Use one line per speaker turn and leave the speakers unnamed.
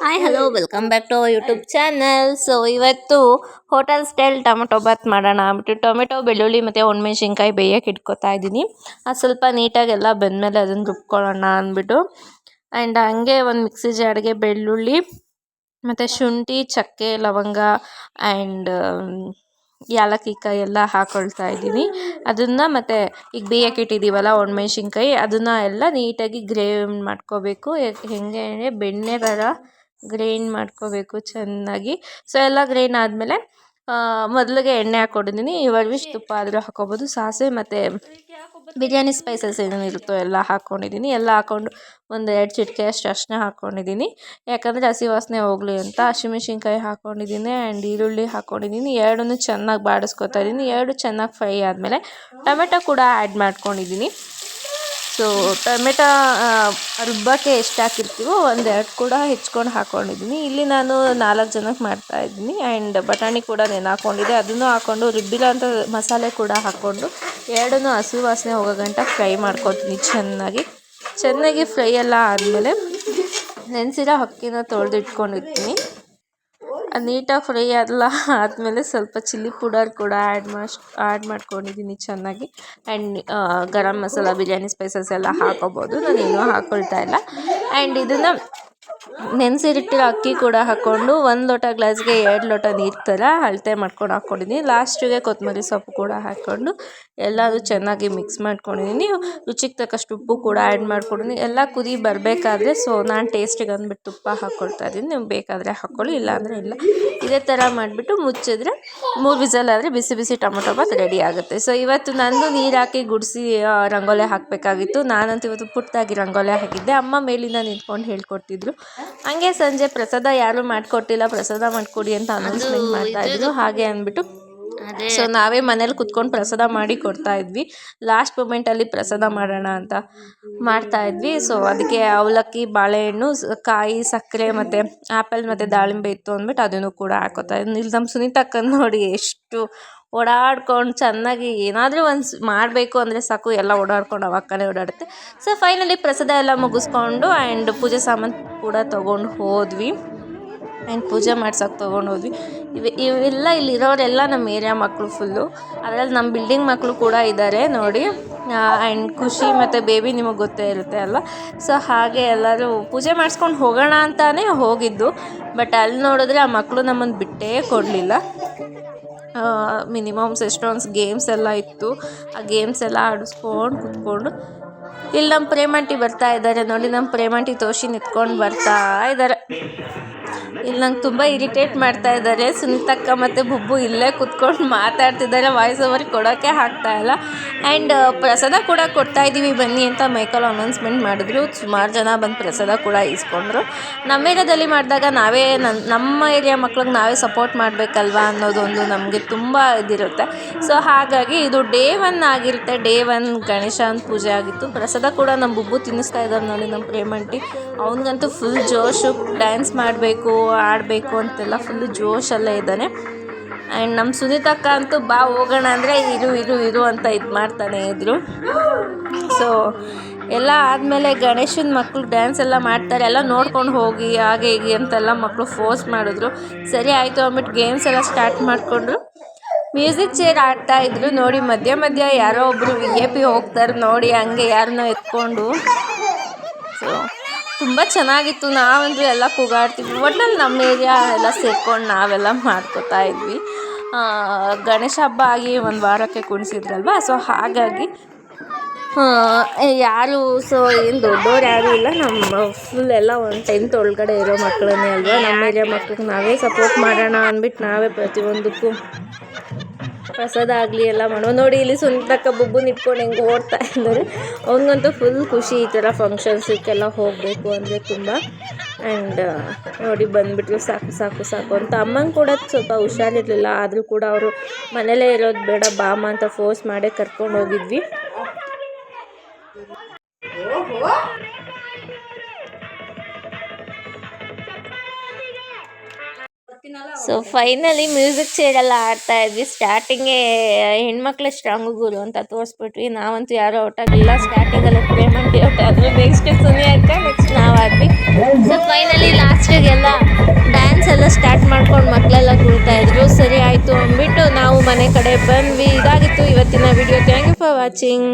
Hi hello welcome back to our YouTube channel. So ಇವತ್ತು hotel style tomato bath ಮಾಡೋಣ ಅಂದ್ಬಿಟ್ಟು tomato ಬೆಳ್ಳುಳ್ಳಿ ಮತ್ತು ಒಣಮೆಣ್ಸಿನ್ಕಾಯಿ ಬೇಯಕ್ಕೆ ಇಟ್ಕೊತಾ ಇದ್ದೀನಿ. ಅದು ಸ್ವಲ್ಪ ನೀಟಾಗಿ ಎಲ್ಲ ಬೆಂದಮೇಲೆ ಅದನ್ನು ರುಬ್ಕೊಳ್ಳೋಣ ಅಂದ್ಬಿಟ್ಟು. ಆ್ಯಂಡ್ ಹಂಗೆ ಒಂದು ಮಿಕ್ಸಿ ಜಾರ್ಗೆ ಬೆಳ್ಳುಳ್ಳಿ ಮತ್ತು ಶುಂಠಿ, ಚಕ್ಕೆ, ಲವಂಗ ಆ್ಯಂಡ್ ಯಾಲಕ್ಕಿ ಕಾಯಿ ಎಲ್ಲ ಹಾಕ್ಕೊಳ್ತಾ ಇದ್ದೀನಿ. ಅದನ್ನು ಮತ್ತು ಈಗ ಬೇಯಕ್ಕೆ ಇಟ್ಟಿದ್ದೀವಲ್ಲ ಒಣಮೆಣ್ಸಿನ್ಕಾಯಿ ಅದನ್ನು ಎಲ್ಲ ನೀಟಾಗಿ ಗ್ರೇವ್ ಮಾಡ್ಕೋಬೇಕು. ಹೆಂಗೆ ಬೆಣ್ಣೆ ಥರ ಗ್ರೈಂಡ್ ಮಾಡ್ಕೋಬೇಕು ಚೆನ್ನಾಗಿ. ಸೊ ಎಲ್ಲ ಗ್ರೈಂಡ್ ಆದಮೇಲೆ ಮೊದಲಿಗೆ ಎಣ್ಣೆ ಹಾಕ್ಕೊಂಡಿದ್ದೀನಿ. ಇಷ್ಟು ತುಪ್ಪ ಆದರೂ ಹಾಕ್ಕೋಬೋದು. ಸಾಸಿವೆ ಮತ್ತು ಬಿರಿಯಾನಿ ಸ್ಪೈಸಸ್ ಏನೇನು ಇರುತ್ತೋ ಎಲ್ಲ ಹಾಕ್ಕೊಂಡಿದ್ದೀನಿ. ಎಲ್ಲ ಹಾಕ್ಕೊಂಡು ಒಂದು 2 ಚಿಟಿಕೆ ಅಷ್ಟು ಅರಿಶಿನ ಹಾಕ್ಕೊಂಡಿದ್ದೀನಿ. ಯಾಕಂದರೆ ಹಸಿ ವಾಸನೆ ಹೋಗಲಿ ಅಂತ. ಹಸಿಮೆಣ್ಸಿನ್ಕಾಯಿ ಹಾಕ್ಕೊಂಡಿದ್ದೀನಿ ಆ್ಯಂಡ್ ಈರುಳ್ಳಿ ಹಾಕ್ಕೊಂಡಿದ್ದೀನಿ. ಎರಡನ್ನೂ ಚೆನ್ನಾಗಿ ಬಾಡಿಸ್ಕೊತಾ ಇದ್ದೀನಿ. ಎರಡು ಚೆನ್ನಾಗಿ ಫ್ರೈ ಆದಮೇಲೆ ಟೊಮೆಟೊ ಕೂಡ ಆ್ಯಡ್ ಮಾಡ್ಕೊಂಡಿದ್ದೀನಿ. ಸೊ ಟೊಮೆಟೊ ರುಬ್ಬಕ್ಕೆ ಎಷ್ಟು ಹಾಕಿರ್ತೀವೋ 1-2 ಕೂಡ ಹೆಚ್ಕೊಂಡು ಹಾಕ್ಕೊಂಡಿದ್ದೀನಿ. ಇಲ್ಲಿ ನಾನು 4 ಜನಕ್ಕೆ ಮಾಡ್ತಾಯಿದ್ದೀನಿ. ಆ್ಯಂಡ್ ಬಟಾಣಿ ಕೂಡ ಹಾಕ್ಕೊಂಡಿದ್ದೆ, ಅದನ್ನು ಹಾಕ್ಕೊಂಡು ರುಬ್ಬಿರೋ ಅಂಥ ಮಸಾಲೆ ಕೂಡ ಹಾಕ್ಕೊಂಡು ಎರಡನ್ನೂ ಹಸಿ ವಾಸನೆ ಹೋಗೋ ಗಂಟ ಫ್ರೈ ಮಾಡ್ಕೊತೀನಿ. ಚೆನ್ನಾಗಿ ಫ್ರೈ ಎಲ್ಲ ಆದಮೇಲೆ ನೆನೆಸಿರೋ ಅಕ್ಕಿನ ತೊಳೆದು ಇಟ್ಕೊಂಡಿರ್ತೀನಿ. ಅದು ನೀಟಾಗಿ ಫ್ರೈ ಆದಮೇಲೆ ಸ್ವಲ್ಪ ಚಿಲ್ಲಿ ಪೌಡರ್ ಕೂಡ ಆ್ಯಡ್ ಮಾಡ್ಕೊಂಡಿದ್ದೀನಿ ಚೆನ್ನಾಗಿ. ಆ್ಯಂಡ್ ಗರಂ ಮಸಾಲ, ಬಿರಿಯಾನಿ ಸ್ಪೈಸಸ್ ಎಲ್ಲ ಹಾಕ್ಕೋಬೋದು. ನಾನೇನೂ ಹಾಕ್ಕೊಳ್ತಾ ಇಲ್ಲ. ಆ್ಯಂಡ್ ಇದನ್ನು ನೆನೆಸಿಟ್ಟಿರೋ ಅಕ್ಕಿ ಕೂಡ ಹಾಕ್ಕೊಂಡು 1 ಲೋಟ ಗ್ಲಾಸ್ಗೆ 2 ಲೋಟ ನೀರು ಥರ ಅಳತೆ ಮಾಡ್ಕೊಂಡು ಹಾಕ್ಕೊಂಡಿದ್ದೀನಿ. ಲಾಸ್ಟಿಗೆ ಕೊತ್ತಂಬರಿ ಸೊಪ್ಪು ಕೂಡ ಹಾಕ್ಕೊಂಡು ಎಲ್ಲದೂ ಚೆನ್ನಾಗಿ ಮಿಕ್ಸ್ ಮಾಡ್ಕೊಂಡಿದ್ದೀನಿ. ರುಚಿಗೆ ತಕ್ಕಷ್ಟು ಉಪ್ಪು ಕೂಡ ಆ್ಯಡ್ ಮಾಡ್ಕೊಂಡಿದ್ದೀನಿ. ಎಲ್ಲ ಕುದಿ ಬರಬೇಕಾದ್ರೆ ಸೊ ನಾನು ಟೇಸ್ಟಿಗೆ ಅಂದ್ಬಿಟ್ಟು ತುಪ್ಪ ಹಾಕ್ಕೊಳ್ತಾ ಇದ್ದೀನಿ. ನೀವು ಬೇಕಾದರೆ ಹಾಕ್ಕೊಳ್ಳಿ, ಇಲ್ಲಾಂದರೆ ಇಲ್ಲ. ಇದೇ ಥರ ಮಾಡಿಬಿಟ್ಟು ಮುಚ್ಚಿದ್ರೆ 3 ವಿಸಲ್ ಆದರೆ ಬಿಸಿ ಬಿಸಿ ಟೊಮೊಟೊ ಬಾತ್ ರೆಡಿ ಆಗುತ್ತೆ. ಸೊ ಇವತ್ತು ನಂದು ನೀರು ಹಾಕಿ ಗುಡಿಸಿ ರಂಗೋಲಿ ಹಾಕಬೇಕಾಗಿತ್ತು. ನಾನಂತೂ ಇವತ್ತು ಪುಟ್ಟದಾಗಿ ರಂಗೋಲಿ ಹಾಕಿದ್ದೆ. ಅಮ್ಮ ಮೇಲಿಂದ ನಿಂತ್ಕೊಂಡು ಹೇಳ್ಕೊಡ್ತಿದ್ರು. ಹಂಗೆ ಸಂಜೆ ಪ್ರಸಾದ ಯಾರೂ ಮಾಡಿಕೊಟ್ಟಿಲ್ಲ, ಪ್ರಸಾದ ಮಾಡಿಕೊಡಿ ಅಂತ ಅನೌನ್ಸ್ಮೆಂಟ್ ಮಾಡ್ತಾಯಿದ್ರು. ಹಾಗೆ ಅಂದ್ಬಿಟ್ಟು ಸೊ ನಾವೇ ಮನೇಲಿ ಕುತ್ಕೊಂಡು ಪ್ರಸಾದ ಮಾಡಿ ಕೊಡ್ತಾಯಿದ್ವಿ. ಲಾಸ್ಟ್ ಮೂಮೆಂಟಲ್ಲಿ ಪ್ರಸಾದ ಮಾಡೋಣ ಅಂತ ಮಾಡ್ತಾಯಿದ್ವಿ. ಸೊ ಅದಕ್ಕೆ ಅವಲಕ್ಕಿ, ಬಾಳೆಹಣ್ಣು, ಕಾಯಿ, ಸಕ್ಕರೆ ಮತ್ತು ಆ್ಯಪಲ್ ಮತ್ತು ದಾಳಿಂಬೆ ಇತ್ತು ಅಂದ್ಬಿಟ್ಟು ಅದನ್ನು ಕೂಡ ಹಾಕೋತಾ ಇದ್ದೀನಿ. ಇಲ್ಲಿ ನಮ್ಮ ಸುನೀತಕ್ಕನ ನೋಡಿ ಎಷ್ಟು ಓಡಾಡ್ಕೊಂಡು ಚೆನ್ನಾಗಿ ಏನಾದರೂ ಒಂದು ಮಾಡಬೇಕು ಅಂದರೆ ಸಾಕು ಎಲ್ಲ ಓಡಾಡ್ಕೊಂಡು ಅಕ್ಕನೇ ಓಡಾಡುತ್ತೆ. ಸೊ ಫೈನಲಿ ಪ್ರಸಾದ ಎಲ್ಲ ಮುಗಿಸ್ಕೊಂಡು ಆ್ಯಂಡ್ ಪೂಜೆ ಸಾಮಾನು ಕೂಡ ತೊಗೊಂಡು ಹೋದ್ವಿ. ಆ್ಯಂಡ್ ಪೂಜೆ ಮಾಡ್ಸೋಕೆ ತೊಗೊಂಡೋದ್ವಿ. ಇವೆಲ್ಲ ಇಲ್ಲಿರೋರೆಲ್ಲ ನಮ್ಮ ಏರಿಯಾ ಮಕ್ಕಳು ಫುಲ್ಲು. ಅದರಲ್ಲಿ ನಮ್ಮ ಬಿಲ್ಡಿಂಗ್ ಮಕ್ಕಳು ಕೂಡ ಇದ್ದಾರೆ ನೋಡಿ. ಆ್ಯಂಡ್ ಖುಷಿ ಮತ್ತು ಬೇಬಿ ನಿಮಗೆ ಗೊತ್ತೇ ಇರುತ್ತೆ ಅಲ್ವ. ಸೊ ಹಾಗೆ ಎಲ್ಲರೂ ಪೂಜೆ ಮಾಡಿಸ್ಕೊಂಡು ಹೋಗೋಣ ಅಂತಲೇ ಹೋಗಿದ್ದು. ಬಟ್ ಅಲ್ಲಿ ನೋಡಿದ್ರೆ ಆ ಮಕ್ಕಳು ನಮ್ಮನ್ನು ಬಿಟ್ಟೇ ಕೊಡಲಿಲ್ಲ. ಮಿನಿಮಮ್ ಎಷ್ಟೊಂದು ಗೇಮ್ಸ್ ಎಲ್ಲ ಇತ್ತು. ಆ ಗೇಮ್ಸ್ ಎಲ್ಲ ಆಡಿಸ್ಕೊಂಡು ಕೂತ್ಕೊಂಡು ಇಲ್ಲಿ ನಮ್ಮ ಪ್ರೇಮಂಟಿ ಬರ್ತಾ ಇದ್ದಾರೆ ನೋಡಿ. ನಮ್ಮ ಪ್ರೇಮಂಟಿ ತೋಷಿ ನಿಂತ್ಕೊಂಡು ಬರ್ತಾ ಇದ್ದಾರೆ. ಇಲ್ಲಿ ನಂಗೆ ತುಂಬ ಇರಿಟೇಟ್ ಮಾಡ್ತಾ ಇದ್ದಾರೆ. ಸುನೀತಕ್ಕ ಮತ್ತು ಬುಬ್ಬು ಇಲ್ಲೇ ಕುತ್ಕೊಂಡು ಮಾತಾಡ್ತಿದ್ದಾರೆ. ವಾಯ್ಸ್ ಓವರ್ ಕೊಡೋಕ್ಕೆ ಆಗ್ತಾಯಿಲ್ಲ. ಆ್ಯಂಡ್ ಪ್ರಸಾದ ಕೂಡ ಕೊಡ್ತಾಯಿದ್ದೀವಿ ಬನ್ನಿ ಅಂತ ಮೈಕಲ್ ಅನೌನ್ಸ್ಮೆಂಟ್ ಮಾಡಿದ್ರು. ಸುಮಾರು ಜನ ಬಂದು ಪ್ರಸಾದ ಕೂಡ ಇಸ್ಕೊಂಡ್ರು. ನಮ್ಮ ಏರಿಯಾದಲ್ಲಿ ಮಾಡಿದಾಗ ನಾವೇ ನಮ್ಮ ಏರಿಯಾ ಮಕ್ಳಿಗೆ ನಾವೇ ಸಪೋರ್ಟ್ ಮಾಡಬೇಕಲ್ವಾ ಅನ್ನೋದೊಂದು ನಮಗೆ ತುಂಬ ಇದಿರುತ್ತೆ. ಸೊ ಹಾಗಾಗಿ ಇದು ಡೇ 1 ಆಗಿರುತ್ತೆ. ಡೇ 1 ಗಣೇಶನ ಪೂಜೆ ಆಗಿತ್ತು. ಪ್ರಸಾದ ಕೂಡ ನಮ್ಮ ಬುಬ್ಬು ತಿನ್ನಿಸ್ತಾ ಇದ್ದಾರೆ ನೋಡಿ ನಮ್ಮ ಪ್ರೇಮಂಟಿ. ಅವನಿಗಂತೂ ಫುಲ್ ಜೋಶು, ಡ್ಯಾನ್ಸ್ ಮಾಡಬೇಕು, ಆಡಬೇಕು ಅಂತೆಲ್ಲ ಫುಲ್ಲು ಜೋಶಲ್ಲೇ ಇದ್ದಾನೆ. ಆ್ಯಂಡ್ ನಮ್ಮ ಸುನೀತಕ್ಕ ಅಂತೂ ಬಾ ಹೋಗೋಣ ಅಂದರೆ ಇರು ಅಂತ ಇದು ಮಾಡ್ತಾನೆ ಇದ್ರು. ಸೊ ಎಲ್ಲ ಆದಮೇಲೆ ಗಣೇಶನ ಮಕ್ಕಳು ಡ್ಯಾನ್ಸ್ ಎಲ್ಲ ಮಾಡ್ತಾರೆ, ಎಲ್ಲ ನೋಡ್ಕೊಂಡು ಹೋಗಿ ಹಾಗೆ ಹೀಗೆ ಅಂತೆಲ್ಲ ಮಕ್ಕಳು ಫೋರ್ಸ್ ಮಾಡಿದ್ರು. ಸರಿ ಆಯಿತು ಅಂದ್ಬಿಟ್ಟು ಗೇಮ್ಸ್ ಎಲ್ಲ ಸ್ಟಾರ್ಟ್ ಮಾಡಿಕೊಂಡ್ರು. ಮ್ಯೂಸಿಕ್ ಚೇರ್ ಆಡ್ತಾಯಿದ್ರು ನೋಡಿ. ಮಧ್ಯ ಯಾರೋ ಒಬ್ಬರು VIP ಹೋಗ್ತಾರೆ ನೋಡಿ, ಹಂಗೆ ಯಾರನ್ನೋ ಎತ್ಕೊಂಡು. ಸೊ ತುಂಬ ಚೆನ್ನಾಗಿತ್ತು. ನಾವಂತೂ ಎಲ್ಲ ಕೂಗಾಡ್ತಿದ್ವಿ. ಒಟ್ನಲ್ಲಿ ನಮ್ಮ ಏರಿಯಾ ಎಲ್ಲ ಸೇರ್ಕೊಂಡು ನಾವೆಲ್ಲ ಮಾಡ್ಕೋತಾ ಇದ್ವಿ. ಗಣೇಶ ಹಬ್ಬ ಆಗಿ 1 ವಾರಕ್ಕೆ ಕುಣಿಸಿದ್ರಲ್ವ. ಸೊ ಹಾಗಾಗಿ ಯಾರು ಏನು ದೊಡ್ಡವ್ರು ಯಾರೂ ಇಲ್ಲ. ನಮ್ಮ ಫುಲ್ ಎಲ್ಲ 10th ಒಳಗಡೆ ಇರೋ ಮಕ್ಕಳನ್ನೇ ಅಲ್ವಾ. ನಮ್ಮ ಏರಿಯಾ ಮಕ್ಳಿಗೆ ನಾವೇ ಸಪೋರ್ಟ್ ಮಾಡೋಣ ಅಂದ್ಬಿಟ್ಟು ನಾವೇ ಪ್ರತಿಯೊಂದಕ್ಕೂ ಪ್ರಸಾದ ಆಗಲಿ ಎಲ್ಲ ಮಾಡೋ ನೋಡಿ. ಇಲ್ಲಿ ಸುನೀತಕ್ಕ ಬುಬ್ಬು ನಿಂತ್ಕೊಂಡು ಹೆಂಗೆ ಓಡ್ತಾ ಇದ್ದಾರೆ. ಅವ್ನಿಗಂತೂ ಫುಲ್ ಖುಷಿ ಈ ಥರ ಫಂಕ್ಷನ್ಸಕ್ಕೆಲ್ಲ ಹೋಗಬೇಕು ಅಂದರೆ ತುಂಬ. ಆ್ಯಂಡ್ ನೋಡಿ ಬಂದುಬಿಟ್ರು ಸಾಕು ಅಂತ. ಅಮ್ಮಂಗೆ ಕೂಡ ಸ್ವಲ್ಪ ಹುಷಾರಿರಲಿಲ್ಲ. ಆದರೂ ಕೂಡ ಅವರು ಮನೇಲೇ ಇರೋದು ಬೇಡ ಬಾಮ ಅಂತ ಫೋರ್ಸ್ ಮಾಡೇ ಕರ್ಕೊಂಡು ಹೋಗಿದ್ವಿ. ಸೊ ಫೈನಲಿ ಮ್ಯೂಸಿಕ್ ಚೇರೆಲ್ಲ ಆಡ್ತಾ ಇದ್ವಿ. ಸ್ಟಾರ್ಟಿಂಗೇ ಹೆಣ್ಮಕ್ಳೇ ಸ್ಟ್ರಾಂಗು ಗುರು ಅಂತ ತೋರಿಸ್ಬಿಟ್ವಿ. ನಾವಂತೂ ಯಾರೂ ಔಟ್ ಆಗಿಲ್ಲ. ಸ್ಟಾರ್ಟಿಂಗಲ್ಲಿ ಪ್ರೇಮಂಟಿ ಔಟ್ ಆದರು, ನೆಕ್ಸ್ಟ್ ಸುನಿ ಅಕ್ಕ, ನೆಕ್ಸ್ಟ್ ನಾವು ಆದ್ವಿ. ಸೊ ಫೈನಲಿ ಲಾಸ್ಟಿಗೆಲ್ಲ ಸ್ಟಾರ್ಟ್ ಮಾಡ್ಕೊಂಡು ಮಕ್ಕಳೆಲ್ಲ ಕೂಳ್ತಾಯಿದ್ರು. ಸರಿ ಆಯಿತು ಅಂದ್ಬಿಟ್ಟು ನಾವು ಮನೆ ಕಡೆ ಬಂದ್ವಿ. ಇದಾಗಿತ್ತು ಇವತ್ತಿನ video. Thank you for watching.